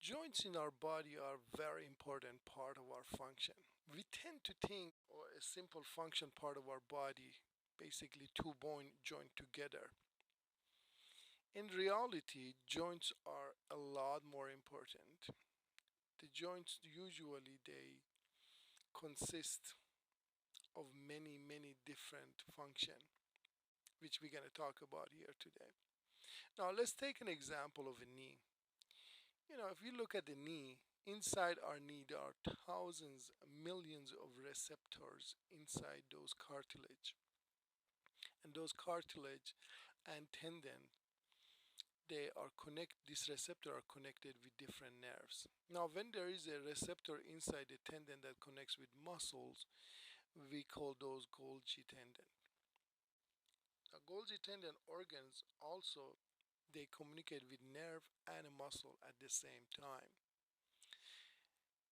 Joints in our body are a very important part of our function. We tend to think or a simple function part of our body, basically two bone joined together. In reality, joints are a lot more important. The joints usually they consist of many different function, which we're going to talk about here today. Now let's take an example of a knee. If you look at the knee, inside our knee, there are thousands, millions of receptors inside those cartilage. And those cartilage and tendon, these receptors are connected with different nerves. Now, when there is a receptor inside the tendon that connects with muscles, we call those Golgi tendon. Now, Golgi tendon organs also they communicate with nerve and a muscle at the same time.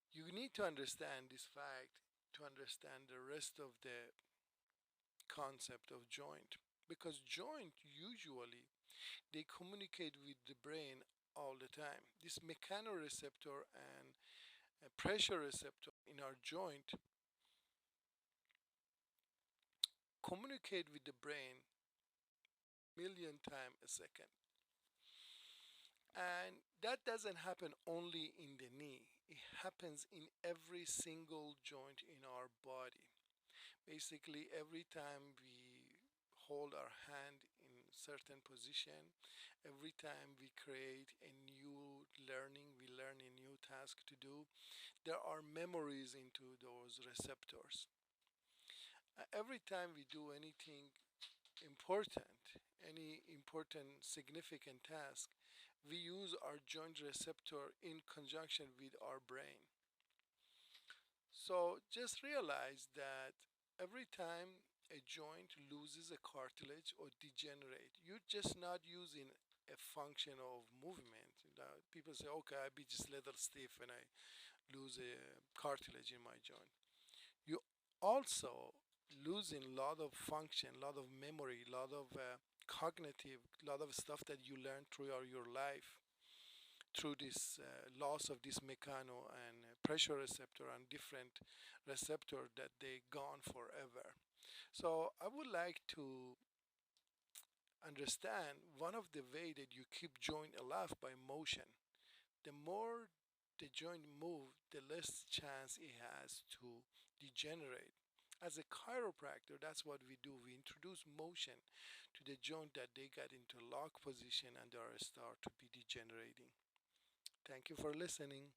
You need to understand this fact to understand the rest of the concept of joint, because joint usually they communicate with the brain all the time. This mechanoreceptor and a pressure receptor in our joint communicate with the brain million times a second. And that doesn't happen only in the knee. It happens in every single joint in our body. Basically, every time we hold our hand in certain position, every time we create a new learning, we learn a new task to do, there are memories into those receptors. Every time we do anything important, any important significant task, we use our joint receptor in conjunction with our brain. So just realize that every time a joint loses a cartilage or degenerate, you're just not using a function of movement. People say, okay, I be just a little stiff and I lose a cartilage in my joint. You also losing a lot of function, a lot of memory, a lot of cognitive, a lot of stuff that you learned throughout your life through this loss of this mechano and pressure receptor and different receptor that they gone forever. So I would like to understand one of the way that you keep joint alive by motion. The more the joint move, the less chance it has to degenerate. As a chiropractor, that's what we do. We introduce motion to the joint that they got into lock position and they are start to be degenerating. Thank you for listening.